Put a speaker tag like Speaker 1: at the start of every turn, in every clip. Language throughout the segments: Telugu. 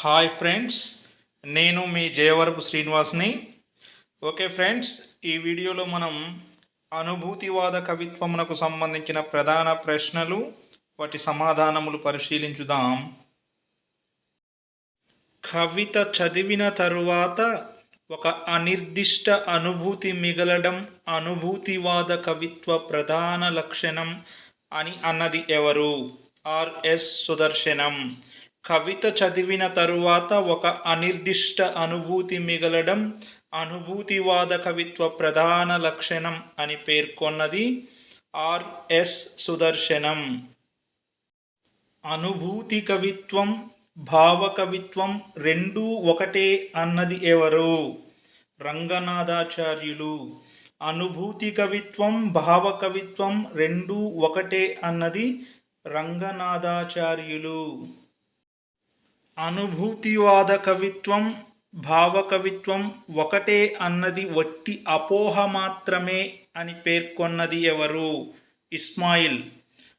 Speaker 1: హాయ్ ఫ్రెండ్స్, నేను మీ జయవరపు శ్రీనివాస్ని. ఓకే ఫ్రెండ్స్, ఈ వీడియోలో మనం అనుభూతివాద కవిత్వమునకు సంబంధించిన ప్రధాన ప్రశ్నలు, వాటి సమాధానములు పరిశీలించుదాం. కవిత చదివిన తరువాత ఒక అనిర్దిష్ట అనుభూతి మిగలడం అనుభూతివాద కవిత్వ ప్రధాన లక్షణం అని అన్నది ఎవరు? ఆర్ఎస్ సుదర్శనం. కవిత చదివిన తరువాత ఒక అనిర్దిష్ట అనుభూతి మిగలడం అనుభూతివాద కవిత్వ ప్రధాన లక్షణం అని పేర్కొన్నది ఆర్ఎస్ సుదర్శనం. అనుభూతి కవిత్వం, భావ కవిత్వం రెండూ ఒకటే అన్నది ఎవరు? రంగనాథాచార్యులు. అనుభూతి కవిత్వం, భావ కవిత్వం రెండూ ఒకటే అన్నది రంగనాథాచార్యులు. అనుభూతివాద కవిత్వం, భావకవిత్వం ఒకటే అన్నది వట్టి అపోహ మాత్రమే అని పేర్కొన్నది ఎవరు? ఇస్మాయిల్.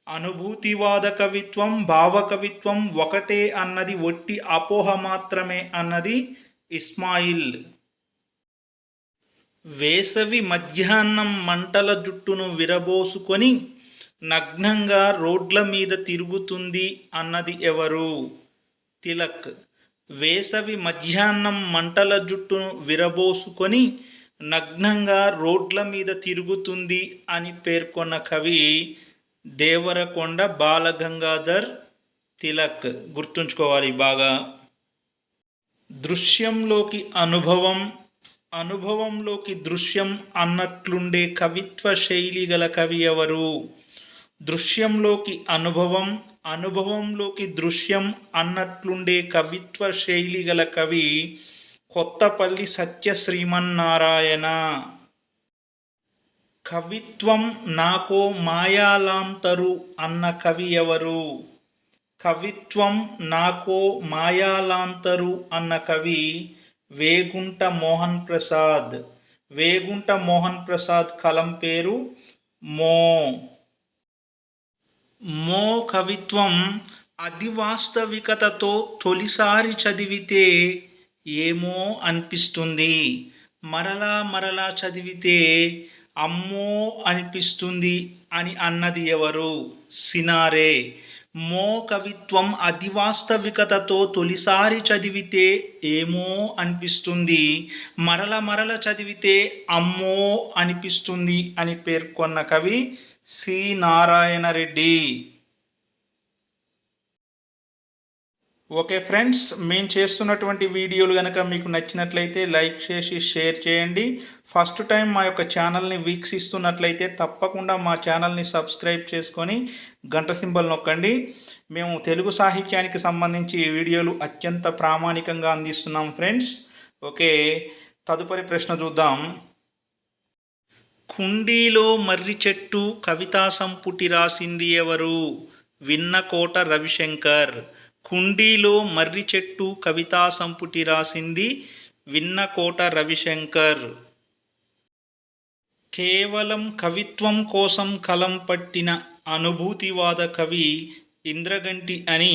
Speaker 1: అనుభూతివాద కవిత్వం, భావకవిత్వం ఒకటే అన్నది వట్టి అపోహ మాత్రమే అన్నది ఇస్మాయిల్. వేసవి మధ్యాహ్నం మంటల జుట్టును విరబోసుకొని నగ్నంగా రోడ్ల మీద తిరుగుతుంది అన్నది ఎవరు? తిలక్. వేసవి మధ్యాహ్నం మంటల జుట్టును విరబోసుకొని నగ్నంగా రోడ్ల మీద తిరుగుతుంది అని పేర్కొన్న కవి దేవరకొండ బాలగంగాధర్ తిలక్. గుర్తుంచుకోవాలి బాగా. దృశ్యంలోకి అనుభవం, అనుభవంలోకి దృశ్యం అన్నట్లుండే కవిత్వ శైలి గల కవి ఎవరు? దృశ్యంలోకి అనుభవం, అనుభవంలోకి దృశ్యం అన్నట్లుండే కవిత్వ శైలి గల కవి కొత్తపల్లి సత్య శ్రీమన్నారాయణ. కవిత్వం నాకో మాయాలాంతరు అన్న కవి ఎవరు? కవిత్వం నాకో మాయాలాంతరు అన్న కవి వేగుంట మోహన్ ప్రసాద్. వేగుంట మోహన్ ప్రసాద్ కలం పేరు మో. మో కవిత్వం అది వాస్తవికతతో తొలిసారి చదివితే ఏమో అనిపిస్తుంది, మరలా మరలా చదివితే అమ్మో అనిపిస్తుంది అని అన్నది ఎవరు? సినారే. మో కవిత్వం అది వాస్తవికతతో తొలిసారి చదివితే ఏమో అనిపిస్తుంది, మరల మరల చదివితే అమ్మో అనిపిస్తుంది అని పేర్కొన్న కవి C Narayana Reddy. Okay friends, మేము చేస్తున్నటువంటి వీడియోలు కనుక మీకు నచ్చినట్లయితే లైక్ చేసి షేర్ చేయండి. ఫస్ట్ టైం మా యొక్క ఛానల్ని వీక్షిస్తున్నట్లయితే తప్పకుండా మా ఛానల్ని సబ్స్క్రైబ్ చేసుకొని గంట సింబల్ నొక్కండి. మేము తెలుగు సాహిత్యానికి సంబంధించి వీడియోలు అత్యంత ప్రామాణికంగా అందిస్తున్నాం ఫ్రెండ్స్. ఓకే, తదుపరి ప్రశ్న చూద్దాం. కుండీలో మర్రి చెట్టు కవితా సంపుటి రాసింది ఎవరు? విన్నకోట రవిశంకర్. కుండీలో మర్రి చెట్టు కవితా సంపుటి రాసింది విన్నకోట రవిశంకర్. కేవలం కవిత్వం కోసం కలం పట్టిన అనుభూతివాద కవి ఇంద్రగంటి అని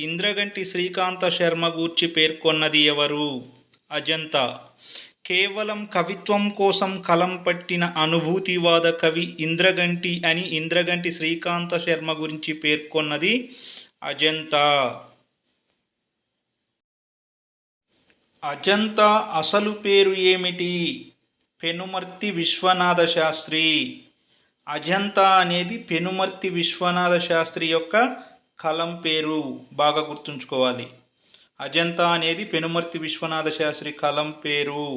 Speaker 1: ఇంద్రగంటి శ్రీకాంత శర్మ గూర్చి పేర్కొన్నది ఎవరు? అజంతా. కేవలం కవిత్వం కోసం కలం పట్టిన అనుభూతివాద కవి ఇంద్రగంటి అని ఇంద్రగంటి శ్రీకాంత శర్మ గురించి పేర్కొన్నది అజంతా. అజంతా అసలు పేరు ఏమిటి? పెనుమర్తి విశ్వనాథ శాస్త్రి. అజంతా అనేది పెనుమర్తి విశ్వనాథ శాస్త్రి యొక్క కలం పేరు, బాగా గుర్తుంచుకోవాలి. అజంతా అనేది పెనుమర్తి విశ్వనాథ శాస్త్రి కలం పేరు.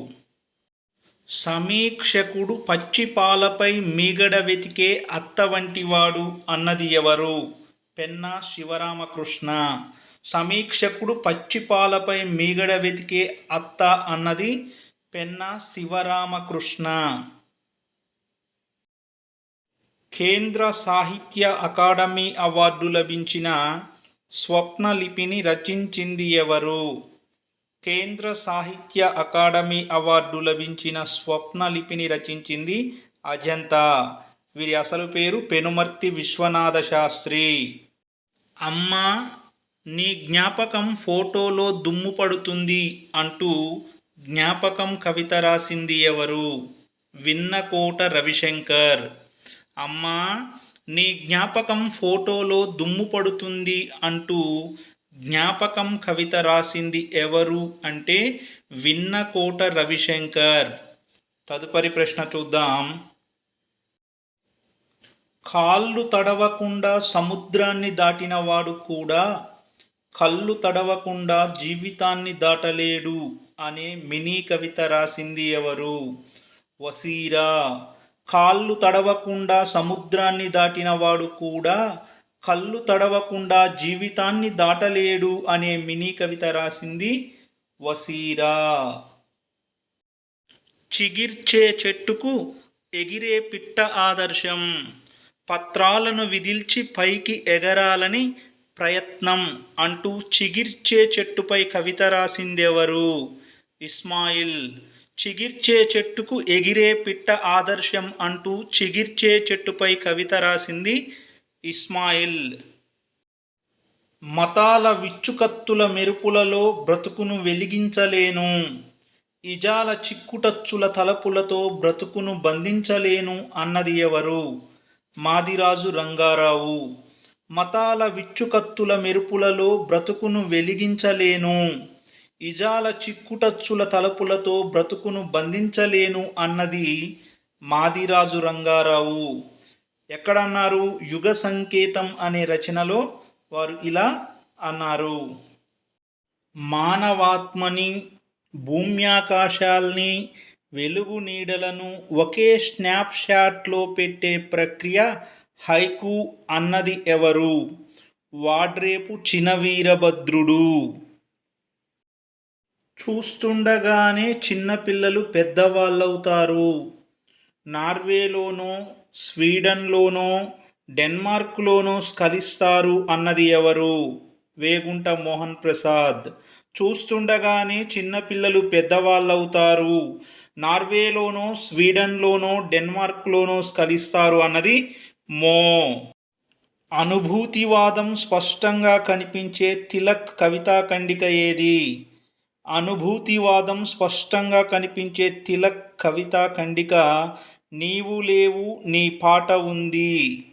Speaker 1: సమీక్షకుడు పచ్చిపాలపై మీగడ వెతికే అత్త వంటివాడు అన్నది ఎవరు? పెన్నా శివరామకృష్ణ. సమీక్షకుడు పచ్చిపాలపై మీగడ వెతికే అత్త అన్నది పెన్నా శివరామకృష్ణ. కేంద్ర సాహిత్య అకాడమీ అవార్డు లభించిన స్వప్నలిపిని రచించింది ఎవరు? కేంద్ర సాహిత్య అకాడమీ అవార్డు లభించిన స్వప్నలిపిని రచించింది అజంతా. వీరి అసలు పేరు పెనుమర్తి విశ్వనాథ శాస్త్రి. అమ్మ నీ జ్ఞాపకం ఫోటోలో దుమ్ము పడుతుంది అంటూ జ్ఞాపకం కవిత రాసింది ఎవరు? విన్నకోట రవిశంకర్. అమ్మా, నీ జ్ఞాపకం ఫోటోలో దుమ్ము పడుతుంది అంటూ జ్ఞాపకం కవిత రాసింది ఎవరు అంటే విన్నకోట రవిశంకర్. తదుపరి ప్రశ్న చూద్దాం. కాళ్ళు తడవకుండా సముద్రాన్ని దాటినవాడు కూడా కళ్ళు తడవకుండా జీవితాన్ని దాటలేడు అనే మినీ కవిత రాసింది ఎవరు? వసీరా. కాళ్ళు తడవకుండా సముద్రాన్ని దాటినవాడు కూడా కళ్ళు తడవకుండా జీవితాన్ని దాటలేడు అనే మినీ కవిత రాసింది వసీరా. చిగిర్చే చెట్టుకు ఎగిరే పిట్ట ఆదర్శం. పత్రాలను విదిల్చి పైకి ఎగరాలని ప్రయత్నం అంటూ చిగిర్చే చెట్టుపై కవిత రాసిందెవరు? ఇస్మాయిల్. చిగిర్చే చెట్టుకు ఎగిరే పిట్ట ఆదర్శం అంటూ చిగిర్చే చెట్టుపై కవిత రాసింది ఇస్మాయిల్. మతాల విచ్చుకత్తుల మెరుపులలో బ్రతుకును వెలిగించలేను, ఇజాల చిక్కుటచ్చుల తలపులతో బ్రతుకును బంధించలేను అన్నది ఎవరు? మాదిరాజు రంగారావు. మతాల విచ్చుకత్తుల మెరుపులలో బ్రతుకును వెలిగించలేను, ఇజాల చిక్కుటచ్చుల తలపులతో బ్రతుకును బంధించలేను అన్నది మాదిరాజు రంగారావు. ఎక్కడన్నారు? యుగ సంకేతం అనే రచనలో వారు ఇలా అన్నారు. మానవాత్మని, భూమ్యాకాశాల్ని, వెలుగు నీడలను ఒకే స్నాప్షాట్లో పెట్టే ప్రక్రియ హైకు అన్నది ఎవరు? వాడ్రేపు చినవీరభద్రుడు. చూస్తుండగానే చిన్నపిల్లలు పెద్దవాళ్ళవుతారు. నార్వేలోనో, స్వీడన్లోనో, డెన్మార్క్లోనో స్కలిస్తారు అన్నది ఎవరు? వేగుంట మోహన్ ప్రసాద్. చూస్తుండగానే చిన్నపిల్లలు పెద్దవాళ్ళవుతారు. నార్వేలోనో, స్వీడన్లోనో, డెన్మార్క్లోనో స్కలిస్తారు అన్నది మో. అనుభూతివాదం స్పష్టంగా కనిపించే తిలక్ కవితా ఖండిక ఏది? అనుభూతివాదం స్పష్టంగా కనిపించే తిలక్ కవితా ఖండిక నీవు లేవు నీ పాట ఉంది.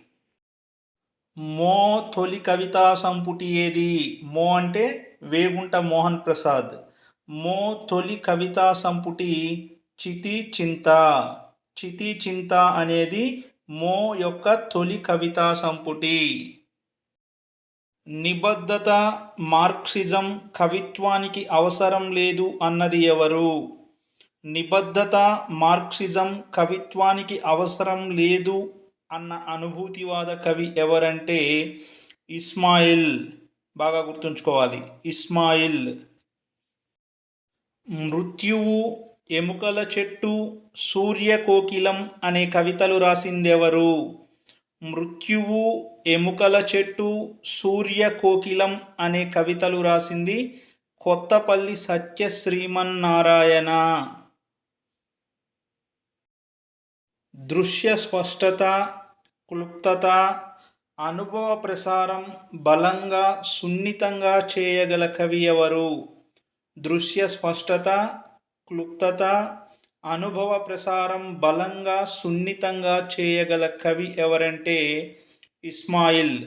Speaker 1: మో తొలి కవితా సంపుటి ఏది? మో అంటే వేగుంట మోహన్ ప్రసాద్. మో తొలి కవితా సంపుటి చితి చింత. చితి చింత అనేది మో యొక్క తొలి కవితా సంపుటి. నిబద్ధత, మార్క్సిజం కవిత్వానికి అవసరం లేదు అన్నది ఎవరు? నిబద్ధత, మార్క్సిజం కవిత్వానికి అవసరం లేదు అన్న అనుభూతివాద కవి ఎవరంటే ఇస్మాయిల్. బాగా గుర్తుంచుకోవాలి, ఇస్మాయిల్. మృత్యువు, ఎముకల చెట్టు, సూర్యకోకిలం అనే కవితలు రాసిందెవరు? మృత్యువు, ఎముకల చెట్టు, సూర్యకోకిలం అనే కవితలు రాసింది కొత్తపల్లి సత్యశ్రీమన్నారాయణ. దృశ్య స్పష్టత, క్లుప్తత, అనుభవ ప్రసారం బలంగా సున్నితంగా చేయగల కవి ఎవరు? దృశ్య స్పష్టత, క్లుప్తత, అనుభవ ప్రసారం బలంగా సున్నితంగా చేయగల కవి ఎవరంటే ఇస్మాయిల్.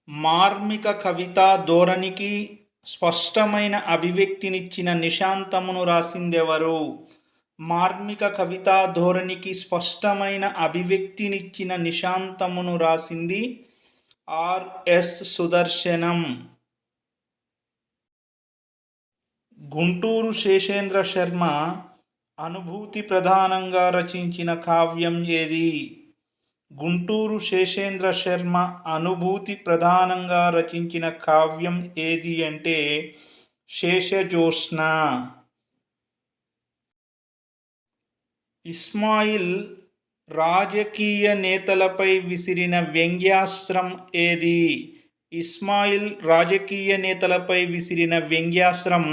Speaker 1: మార్మిక కవితా ధోరణికి స్పష్టమైన అభివ్యక్తినిచ్చిన నిశాంతమును రాసిందెవరు? మార్మిక కవితా ధోరణికి స్పష్టమైన అభివ్యక్తినిచ్చిన నిశాంతమును రాసింది ఆర్ఎస్ సుదర్శనం. గుంటూరు శేషేంద్ర శర్మ అనుభూతి ప్రధానంగా రచించిన కావ్యం ఏది? గుంటూరు శేషేంద్ర శర్మ అనుభూతి ప్రధానంగా రచించిన కావ్యం ఏది అంటే శేషజోత్స్న. ఇస్మాయిల్ రాజకీయ నేతలపై విసిరిన వ్యంగ్యాస్త్రం ఏది? ఇస్మాయిల్ రాజకీయ నేతలపై విసిరిన వ్యంగ్యాస్త్రం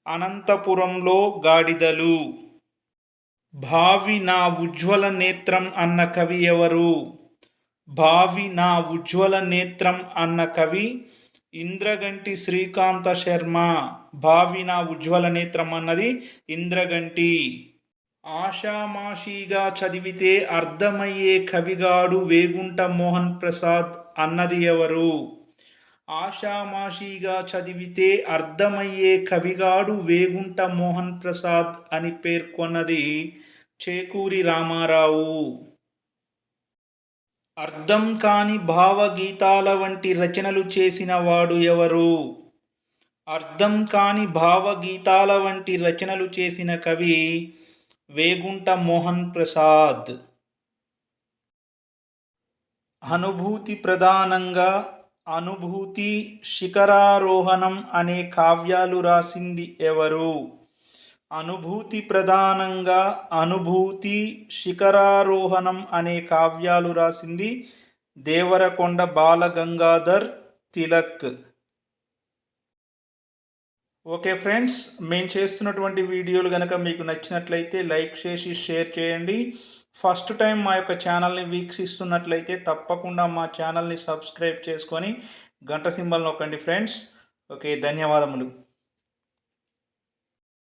Speaker 1: అనంతపురంలో గాడిదలు. భావి నా ఉజ్వల నేత్రం అన్న కవి ఎవరు? భావి నా ఉజ్వల నేత్రం అన్న కవి ఇంద్రగంటి శ్రీకాంత శర్మ. భావి నా ఉజ్వల నేత్రం అన్నది ఇంద్రగంటి. ఆషామాషీగా చదివితే అర్థమయ్యే కవిగాడు వేగుంట మోహన్ ప్రసాద్ అన్నది ఎవరు? ఆషామాషీగా చదివితే అర్థమయ్యే కవిగాడు వేగుంట మోహన్ ప్రసాద్ అని పేర్కొన్నది చేకూరి రామారావు. అర్థం కాని భావగీతాల వంటి రచనలు చేసిన వాడు ఎవరు? అర్థం కాని భావగీతాల వంటి రచనలు చేసిన కవి వేగుంట మోహన్ ప్రసాద్. అనుభూతి ప్రధానంగా అనుభూతి, శిఖరారోహణం అనే కావ్యాలు రాసింది ఎవరు? అనుభూతి ప్రధానంగా అనుభూతి, శిఖరారోహణం అనే కావ్యాలు రాసింది దేవరకొండ బాలగంగాధర్ తిలక్. ఓకే ఫ్రెండ్స్, మేము చేస్తున్నటువంటి వీడియోలు కనుక మీకు నచ్చినట్లయితే లైక్ చేసి షేర్ చేయండి. ఫస్ట్ టైం మా యొక్క ఛానల్ని వీక్షిస్తున్నట్లయితే తప్పకుండా మా ఛానల్ని సబ్స్క్రైబ్ చేసుకొని గంట సింబల్ నొక్కండి ఫ్రెండ్స్. ఓకే, ధన్యవాదములు.